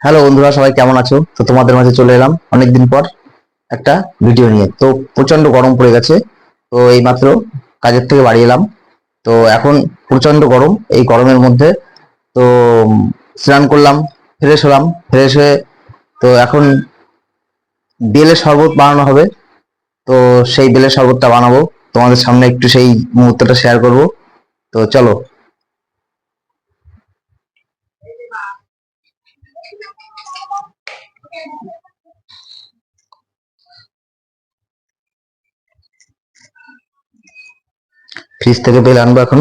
Hello বন্ধুরা, সবাই কেমন আছো? তো তোমাদের মাঝে চলে এলাম অনেকদিন পর একটা ভিডিও নিয়ে। তো প্রচন্ড গরম পড়ে গেছে। তো এই মাত্র কাজের থেকে বাড়ি এলাম। তো এখন প্রচন্ড গরম, এই গরমের মধ্যে তো স্নান করলাম, ফ্রেশ হলাম। ফ্রেশ হয়ে তো এখন বেলের শরবত বানানো হবে। তো সেই বেলের শরবতটা বানাবো, তোমাদের সামনে একটু সেই মুহূর্তটা শেয়ার করব। তো চলো। ফ্রিজ থেকে বেল আনবো এখন।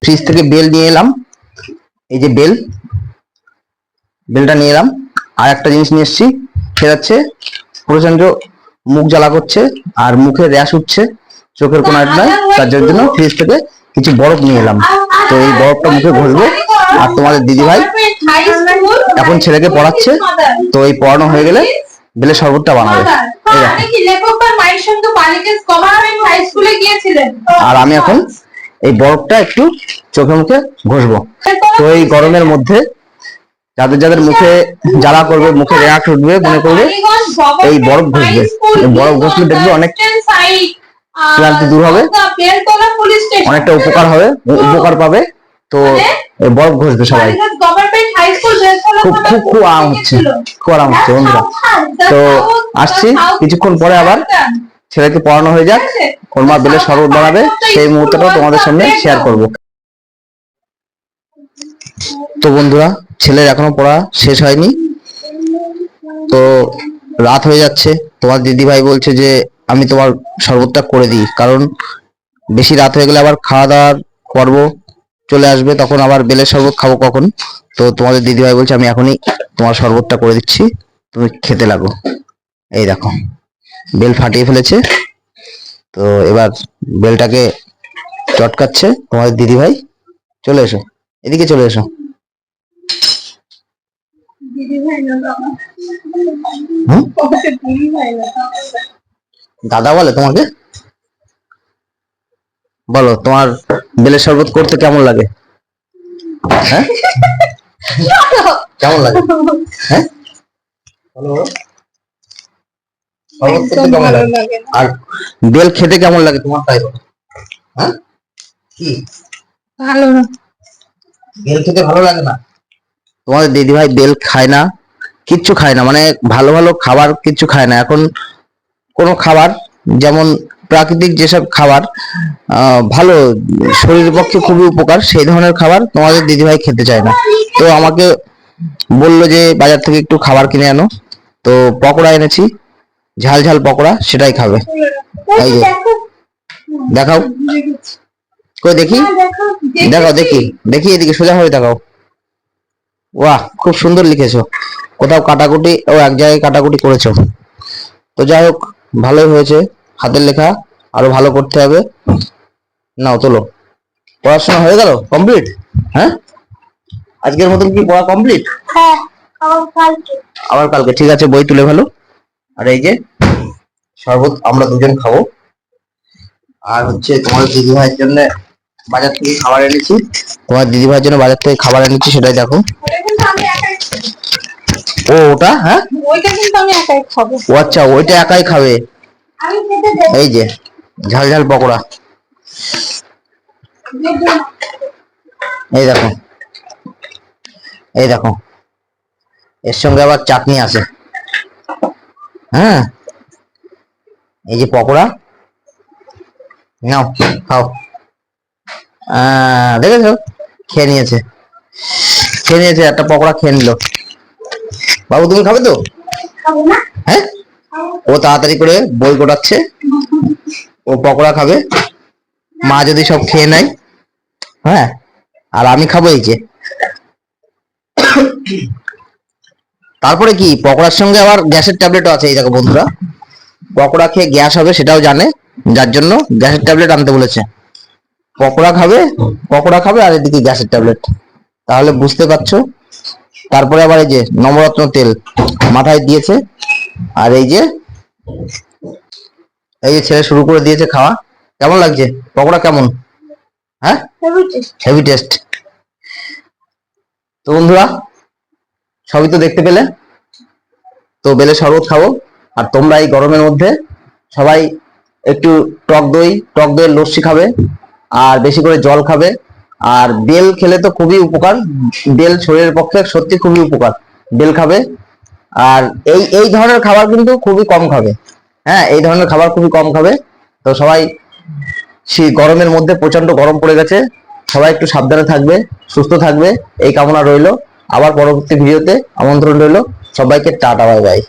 ফ্রিজ থেকে বেল নিয়ে এলাম, এই যে বেলটা নিয়ে এলাম। আর একটা জিনিস নিয়ে এসেছি, সেটা হচ্ছে প্রচন্ড মুখ জ্বালা করছে আর মুখে র্যাশ উঠছে, চোখের কোনো নয়। তার জন্য ফ্রিজ থেকে কিছু বরফ নিয়ে এলাম। তো এই বরফটা মুখে ঘষবো। আর তোমাদের দিদি ভাই এখন ছেলেকে পড়াচ্ছে, তো এই পড়ানো হয়ে গেলে বেলের শরবতটা বানাবে। আর আমি এখন এই বরফটা একটু চোখে মুখে ঘষবো। তো এই গরমের মধ্যে যাদের যাদের মুখে জ্বালা করবে, মুখে র্যাশ উঠবে, মনে করবে এই বরফ ঘষবে। বরফ ঘষলে দেখবে অনেক ক্লান্তি দূর হবে, অনেকটা উপকার হবে, উপকার পাবে। তো এই বরফ ঘষবে সবাই। খুব খুব খুব আরাম হচ্ছে, খুব আরাম হচ্ছে বন্ধুরা। তো আসছি কিছুক্ষণ পরে, আবার ছেলেকে পড়ানো হয়ে যাক, ওর মা বেলের শরবত বানাবে, সেই মুহূর্তটাও তোমাদের সামনে শেয়ার করব। তো বন্ধুরা, ছেলের এখনো পড়া শেষ হয়নি। তো রাত হয়ে যাচ্ছে। তোমার দিদি ভাই বলছে যে আমি তোমার শরবতটা করে দিই, কারণ বেশি রাত হয়ে গেলে আবার খাওয়া দাওয়ার পর্ব চলে আসবে, তখন আবার বেলের শরবত খাবো কখন। তো তোমাদের দিদি ভাই বলছে আমি এখনই তোমার শরবতটা করে দিচ্ছি, তুমি খেতে লাগো। এই দেখো, বেল ফাটিয়ে ফেলেছে। তো এবার বেলটাকে চটকাচ্ছে তোমাদের দিদি ভাই। চলে এসো, এদিকে চলে এসো। দাদা বলে তোমাকে? বলো, তোমার বেলের শরবত করতে কেমন লাগে? হ্যাঁ, কেমন লাগে? হ্যাঁ, শরবত করতে কেমন লাগে? আর বেল খেতে কেমন লাগে তোমার, তাই বলো। হ্যাঁ, কি ভালো না? বেল খেতে ভালো লাগে না? তোমাদের দিদি ভাই বেল খায় না, কিচ্ছু খায় না, মানে ভালো ভালো খাবার কিচ্ছু খায় না এখন। কোনো খাবার, যেমন প্রাকৃতিক যেসব খাবার ভালো, শরীরের পক্ষে খুবই উপকার, সেই ধরনের খাবার তোমাদের দিদিভাই খেতে চায় না। তো আমাকে বললো যে বাজার থেকে একটু খাবার কিনে আনো। তো পকোড়া এনেছি, ঝাল ঝাল পকোড়া, সেটাই খাবে। এই যে দেখাও, কই দেখি, দেখাও দেখি, দেখি এদিকে সোজা হয়ে দেখাও। বাহ, খুব সুন্দর লিখেছো। কোথাও কাটাকুটি, ও এক জায়গায় কাটাকুটি করেছো। তো যাই হোক, ভালোই হয়েছে। হাতের লেখা আরো ভালো করতে হবে। নাও তোলো। পড়াশোনা হয়ে গেল কমপ্লিট? হ্যাঁ, আজকের মতন কি পড়া কমপ্লিট? হ্যাঁ, আবার কালকে। ঠিক আছে, বই তুলে ফেলো। আর এই যে শরবত আমরা দুজন খাবো। আর হচ্ছে তোমার দিদি ভাইয়ের জন্য বাজার থেকে খাবার এনেছি, তোমার দিদি ভাইয়ের জন্য বাজার থেকে খাবার এনেছি, সেটাই দেখো। ও ওটা, হ্যাঁ ওইটা কিন্তু আমি একাই খাবো। ও আচ্ছা, ওইটা একাই খাবে। এই যে ঝাল ঝাল পকোড়া, এই দেখো, এই দেখো, এর সঙ্গে আবার চাটনি আছে। হ্যাঁ, এই যে পকোড়া, নাও খাও। দেখেছো, খেয়ে নিয়েছে, খেয়ে নিয়েছে, একটা পকোড়া খেয়ে নিল। বাবু তুমি খাবে তো? হ্যাঁ, ও তাড়াতাড়ি করে বই গোটাচ্ছে, ও পকোড়া খাবে। মা যদি সব খেয়ে নেয়, হ্যাঁ, আর আমি খাবো এই যে। তারপরে কি, পকোড়ার সঙ্গে আবার গ্যাসের ট্যাবলেটও আছে, এই দেখো বন্ধুরা। পকোড়া খেয়ে গ্যাস হবে সেটাও জানে, যার জন্য গ্যাসের ট্যাবলেট আনতে বলেছে। পকোড়া খাবে আর এদিকে গ্যাসের ট্যাবলেট, তাহলে বুঝতে পারছো। তারপরে আবার এই যে নবরত্ন তেল মাথায় দিয়েছে, আর এই যে ছেলে শুরু করে দিয়েছে খাওয়া। কেমন লাগছে পকোড়া? কেমন? হ্যাঁ, হেভি টেস্ট। তো বন্ধুরা সবই তো দেখতে পেলে, তো বেলের শরবত খাবো। আর তোমরা এই গরমের মধ্যে সবাই একটু টক দইয়ের লস্যি খাবে, আর বেশি করে জল খাবে। আর বেল খেলে তো খুবই উপকার, বেল শরীরের পক্ষে সত্যি খুবই উপকার, বেল খাবে। আর এই ধরনের খাবার কিন্তু খুবই কম খাবে। হ্যাঁ, এই ধরনের খাবার খুবই কম খাবে। তো সবাই গরমের মধ্যে প্রচন্ড গরম পড়ে গেছে, সবাই একটু সাবধানে থাকবে, সুস্থ থাকবে, এই কামনা রইলো। আবার পরবর্তী ভিডিওতে আমন্ত্রণ রইলো। সবাইকে টাটা, বাই বাই।